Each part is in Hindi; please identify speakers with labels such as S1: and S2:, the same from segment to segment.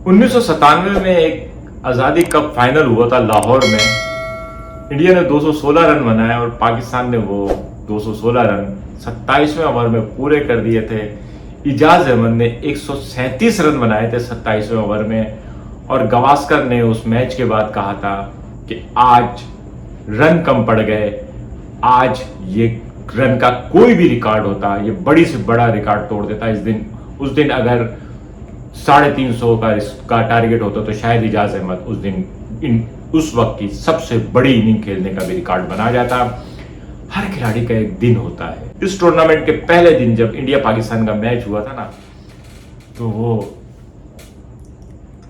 S1: 1997 में एक आज़ादी कप फाइनल हुआ था लाहौर में। इंडिया ने 216 रन बनाए और पाकिस्तान ने वो 216 रन 27वें ओवर में पूरे कर दिए थे। इजाज अहमद ने 137 रन बनाए थे 27वें ओवर में और गावस्कर ने उस मैच के बाद कहा था कि आज रन कम पड़ गए, आज ये रन का कोई भी रिकॉर्ड होता, ये बड़ी से बड़ा रिकॉर्ड तोड़ देता। उस दिन अगर 350 का टारगेट होता तो शायद इजाज अहमद उस वक्त की सबसे बड़ी इनिंग खेलने का भी रिकॉर्ड बना जाता। हर खिलाड़ी का एक दिन होता है। इस टूर्नामेंट के पहले दिन जब इंडिया पाकिस्तान का मैच हुआ था ना, तो वो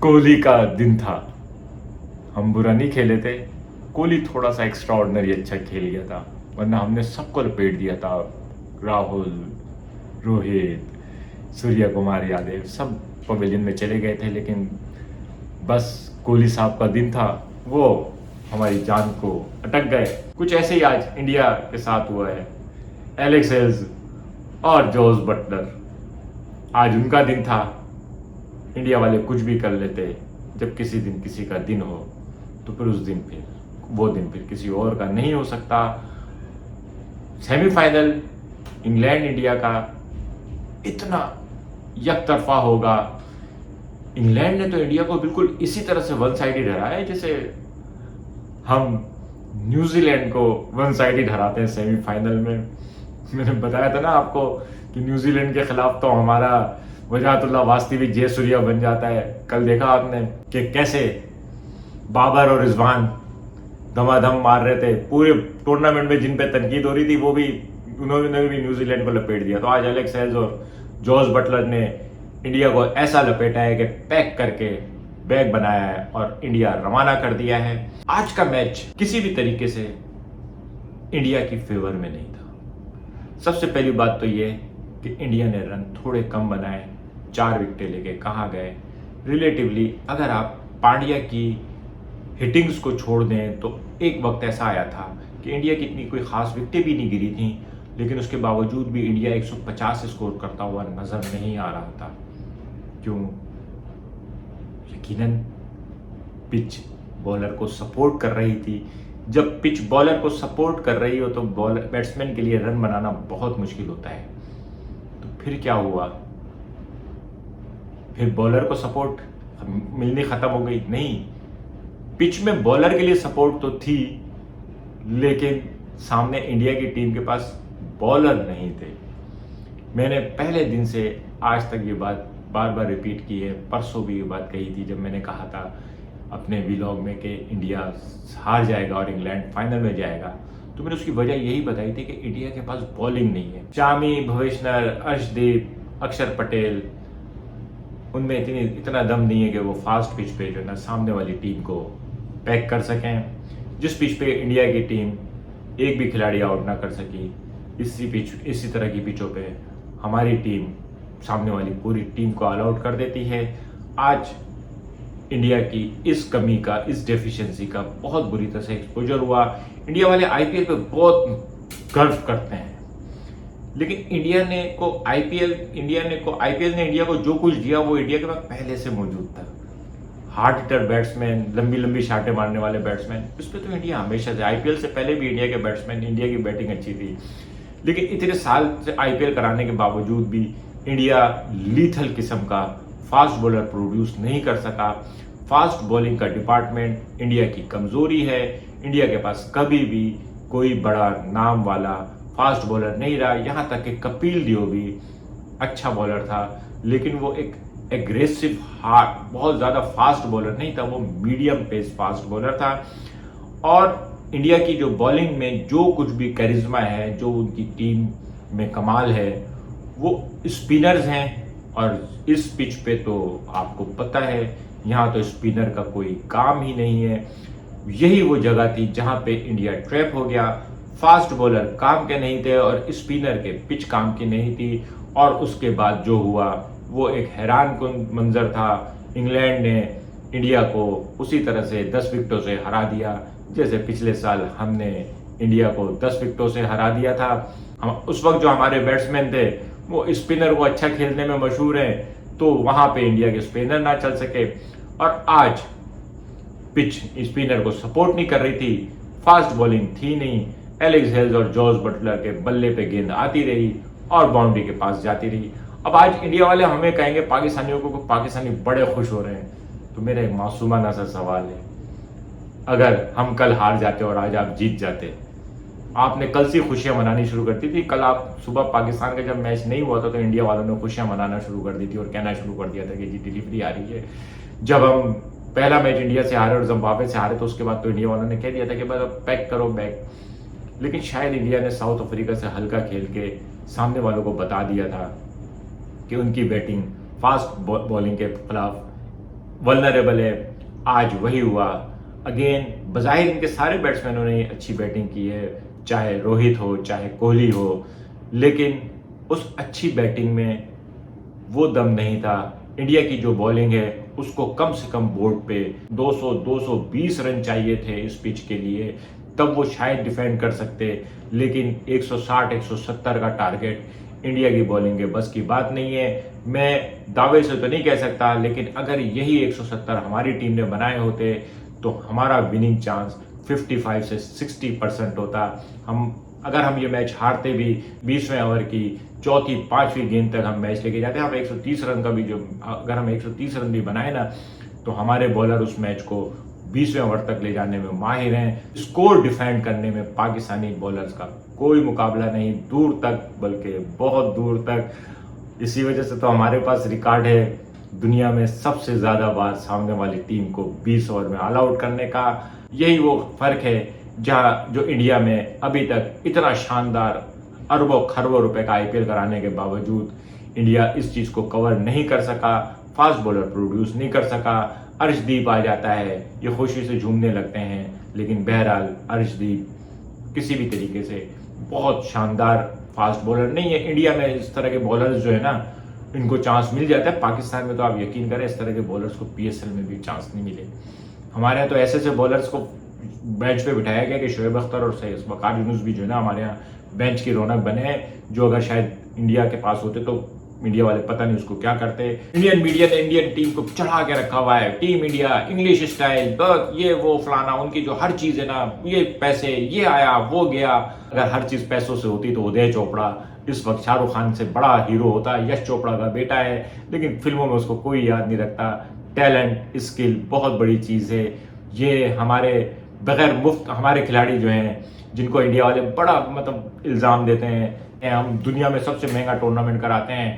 S1: कोहली का दिन था। हम बुरा नहीं खेले थे, कोहली थोड़ा सा एक्स्ट्रा ऑर्डिनरी अच्छा खेल गया था, वरना हमने सबको लपेट दिया था। राहुल, रोहित, सूर्य कुमार यादव सब पवेलियन में चले गए थे, लेकिन बस कोहली साहब का दिन था, वो हमारी जान को अटक गए। कुछ ऐसे ही आज इंडिया के साथ हुआ है। एलेक्स हेल्स और जोस बटलर, आज उनका दिन था। इंडिया वाले कुछ भी कर लेते, जब किसी दिन किसी का दिन हो तो फिर वो दिन फिर किसी और का नहीं हो सकता। सेमीफाइनल इंग्लैंड इंडिया का इतना यकतरफा होगा। इंग्लैंड ने तो इंडिया को बिल्कुल इसी तरह से वन साइडेड हराया है जैसे हम न्यूजीलैंड को वन साइडेड हराते हैं सेमीफाइनल में। मैंने बताया था ना आपको कि न्यूजीलैंड के खिलाफ तो हमारा वजाहतुल्लाह वास्तवी जयसूर्या बन जाता है। कल देखा आपने कि कैसे बाबर और रिजवान धमाधम मार रहे थे। पूरे टूर्नामेंट में जिन पे तनकीद हो रही थी उन्होंने भी न्यूजीलैंड को लपेट दिया। तो आज एलेक्स हेल्स और जोस बटलर ने इंडिया को ऐसा लपेटा है कि पैक करके बैग बनाया है और इंडिया रवाना कर दिया है। आज का मैच किसी भी तरीके से इंडिया की फेवर में नहीं था। सबसे पहली बात तो ये कि इंडिया ने रन थोड़े कम बनाए, 4 विकेटें लेके कहाँ गए। रिलेटिवली अगर आप पांड्या की हिटिंग्स को छोड़ दें तो एक वक्त ऐसा आया था कि इंडिया की इतनी कोई खास विकेटें भी नहीं गिरी थी, लेकिन उसके बावजूद भी इंडिया 150 स्कोर करता हुआ नजर नहीं आ रहा था। क्यों? यकीनन पिच बॉलर को सपोर्ट कर रही थी। जब पिच बॉलर को सपोर्ट कर रही हो तो बैट्समैन के लिए रन बनाना बहुत मुश्किल होता है। तो फिर क्या हुआ? फिर बॉलर को सपोर्ट मिलनी खत्म हो गई? नहीं, पिच में बॉलर के लिए सपोर्ट तो थी, लेकिन सामने इंडिया की टीम के पास बॉलर नहीं थे। मैंने पहले दिन से आज तक ये बात बार बार रिपीट की है। परसों भी ये बात कही थी जब मैंने कहा था अपने व्लॉग में कि इंडिया हार जाएगा और इंग्लैंड फाइनल में जाएगा। तो मैंने उसकी वजह यही बताई थी कि इंडिया के पास बॉलिंग नहीं है। शामी, भुवनेश्वर, अर्शदीप, अक्षर पटेल, उनमें इतना दम नहीं है कि वो फास्ट पिच पे जो है ना सामने वाली टीम को पैक कर सकें। जिस पिच पे इंडिया की टीम एक भी खिलाड़ी आउट ना कर सकी, इसी तरह की पिचों पे हमारी टीम सामने वाली पूरी टीम को ऑल आउट कर देती है। आज इंडिया की इस कमी का, इस डेफिशिएंसी का बहुत बुरी तरह से एक्सपोजर हुआ। इंडिया वाले आईपीएल पे बहुत गर्व करते हैं, लेकिन आईपीएल ने इंडिया को जो कुछ दिया वो इंडिया के पास पहले से मौजूद था। हार्ड हिटर बैट्समैन, लंबी लंबी शाटें मारने वाले बैट्समैन, इस पर तो इंडिया हमेशा से, आईपीएल से पहले भी इंडिया के बैट्समैन, इंडिया की बैटिंग अच्छी थी। लेकिन इतने साल से आईपीएल कराने के बावजूद भी इंडिया लीथल किस्म का फास्ट बॉलर प्रोड्यूस नहीं कर सका। फास्ट बॉलिंग का डिपार्टमेंट इंडिया की कमजोरी है। इंडिया के पास कभी भी कोई बड़ा नाम वाला फास्ट बॉलर नहीं रहा। यहाँ तक कि कपिल देव भी अच्छा बॉलर था, लेकिन वो एक एग्रेसिव बहुत ज़्यादा फास्ट बॉलर नहीं था, वो मीडियम पेस फास्ट बॉलर था। और इंडिया की जो बॉलिंग में जो कुछ भी करिश्मा है, जो उनकी टीम में कमाल है, वो स्पिनर्स हैं। और इस पिच पे तो आपको पता है यहाँ तो स्पिनर का कोई काम ही नहीं है। यही वो जगह थी जहाँ पे इंडिया ट्रैप हो गया। फास्ट बॉलर काम के नहीं थे और स्पिनर के पिच काम की नहीं थी। और उसके बाद जो हुआ वो एक हैरान कुन मंजर था। इंग्लैंड ने इंडिया को उसी तरह से 10 विकेटों से हरा दिया जैसे पिछले साल हमने इंडिया को 10 विकेटों से हरा दिया था। हम उस वक्त जो हमारे बैट्समैन थे वो स्पिनर को अच्छा खेलने में मशहूर हैं, तो वहां पे इंडिया के स्पिनर ना चल सके। और आज पिच स्पिनर को सपोर्ट नहीं कर रही थी, फास्ट बॉलिंग थी नहीं, एलेक्स हेल्स और जॉस बटलर के बल्ले पे गेंद आती रही और बाउंड्री के पास जाती रही। अब आज इंडिया वाले हमें कहेंगे पाकिस्तानियों को पाकिस्तानी बड़े खुश हो रहे हैं, तो मेरा एक मासूमाना सा सवाल है, अगर हम कल हार जाते और आज आप जीत जाते, आपने कल से खुशियां मनानी शुरू कर दी थी। कल आप सुबह पाकिस्तान का जब मैच नहीं हुआ था तो इंडिया वालों ने खुशियां मनाना शुरू कर दी थी और कहना शुरू कर दिया था कि जी डिलीवरी आ रही है। जब हम पहला मैच इंडिया से हारे और जिम्बाब्वे से हारे तो उसके बाद तो इंडिया वालों ने कह दिया था कि बस अब पैक करो बैग। लेकिन शायद इंडिया ने साउथ अफ्रीका से हल्का खेल के सामने वालों को बता दिया था कि उनकी बैटिंग फास्ट बॉलिंग के खिलाफ वल्नरेबल है। आज वही हुआ। अगेन बज़ाहिर इनके सारे बैट्समैनों ने अच्छी बैटिंग की है, चाहे रोहित हो चाहे कोहली हो, लेकिन उस अच्छी बैटिंग में वो दम नहीं था। इंडिया की जो बॉलिंग है उसको कम से कम बोर्ड पे 200-220 रन चाहिए थे इस पिच के लिए, तब वो शायद डिफेंड कर सकते, लेकिन 160-170 का टारगेट इंडिया की बॉलिंग के बस की बात नहीं है। मैं दावे से तो नहीं कह सकता, लेकिन अगर यही 170 हमारी टीम ने बनाए होते तो हमारा विनिंग चांस 55 से 60% होता। अगर हम ये मैच हारते भी 20वें ओवर की चौथी 5वीं गेंद तक हम मैच लेके जाते, हम 130 रन का भी अगर हम 130 रन भी बनाए ना, तो हमारे बॉलर उस मैच को 20वें ओवर तक ले जाने में माहिर हैं। स्कोर डिफेंड करने में पाकिस्तानी बॉलर्स का कोई मुकाबला नहीं, दूर तक, बल्कि बहुत दूर तक। इसी वजह से तो हमारे पास रिकॉर्ड है दुनिया में सबसे ज़्यादा बार सामने वाली टीम को 20 ओवर में ऑल आउट करने का। यही वो फर्क है जो इंडिया में अभी तक इतना शानदार अरबों खरबों रुपए का आईपीएल कराने के बावजूद इंडिया इस चीज़ को कवर नहीं कर सका, फास्ट बॉलर प्रोड्यूस नहीं कर सका। अर्शदीप आ जाता है, ये खुशी से झूमने लगते हैं, लेकिन बहरहाल अर्शदीप किसी भी तरीके से बहुत शानदार फास्ट बॉलर नहीं है। इंडिया में इस तरह के बॉलर्स जो है ना, इनको चांस मिल जाता है। पाकिस्तान में तो आप यकीन करें इस तरह के बॉलर्स को पीएसएल में भी चांस नहीं मिले। हमारे यहाँ तो ऐसे ऐसे बॉलर्स को बेंच पे बिठाया गया कि शोएब अख्तर और वकार यूनुस भी जो है ना हमारे यहाँ बेंच की रौनक बने हैं, जो अगर शायद इंडिया के पास होते तो मीडिया वाले पता नहीं उसको क्या करते। इंडियन मीडिया ने इंडियन टीम को चढ़ा के रखा हुआ है, टीम इंडिया इंग्लिश स्टाइल, ये वो फलाना, उनकी जो हर चीज है ना, ये पैसे, ये आया वो गया। अगर हर चीज पैसों से होती तो उदय चोपड़ा इस वक्त शाहरुख खान से बड़ा हीरो होता। यश चोपड़ा का बेटा है, लेकिन फिल्मों में उसको कोई याद नहीं रखता। टैलेंट, स्किल बहुत बड़ी चीज है। ये हमारे बगैर मुफ्त हमारे खिलाड़ी जो हैं, जिनको इंडिया वाले बड़ा मतलब इल्ज़ाम देते हैं हम दुनिया में सबसे महंगा टूर्नामेंट कराते हैं,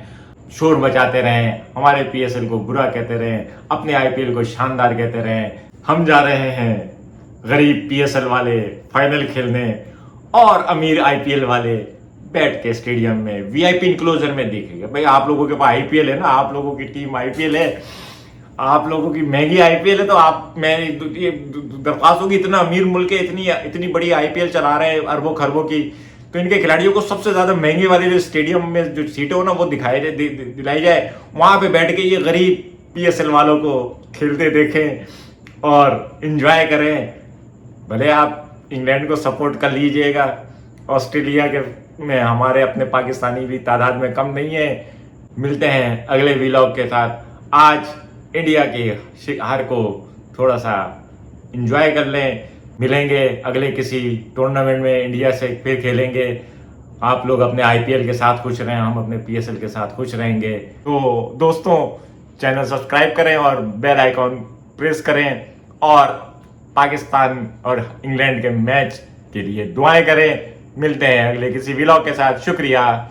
S1: शोर मचाते रहें, हमारे पीएसएल को बुरा कहते रहें, अपने आईपीएल को शानदार कहते रहें। हम जा रहे हैं गरीब पीएसएल वाले फाइनल खेलने और अमीर आईपीएल वाले बैठ के स्टेडियम में वीआईपी इंक्लोजर में देखेंगे। भाई आप लोगों के पास आईपीएल है ना, आप लोगों की टीम आईपीएल है, आप लोगों की महंगी आईपीएल है, तो आप मैं ये दरख्वास्त होगी, इतना अमीर मुल्क है, इतनी बड़ी आईपीएल चला रहे हैं अरबों खरबों की, तो इनके खिलाड़ियों को सबसे ज्यादा महंगी वाली जो स्टेडियम में जो सीटें हो ना वो दिलाई जाए, वहां पे बैठ के ये गरीब पीएसएल वालों को खेलते देखें और इंजॉय करें। भले आप इंग्लैंड को सपोर्ट कर लीजिएगा, ऑस्ट्रेलिया के में हमारे अपने पाकिस्तानी भी तादाद में कम नहीं है। मिलते हैं अगले व्लॉग के साथ। आज इंडिया की हार को थोड़ा सा इंजॉय कर लें, मिलेंगे अगले किसी टूर्नामेंट में, इंडिया से फिर खेलेंगे। आप लोग अपने आईपीएल के साथ खुश रहें, हम अपने पीएसएल के साथ खुश रहेंगे। तो दोस्तों, चैनल सब्सक्राइब करें और बेल आइकॉन प्रेस करें और पाकिस्तान और इंग्लैंड के मैच के लिए दुआएं करें। मिलते हैं अगले किसी व्लॉग के साथ। शुक्रिया।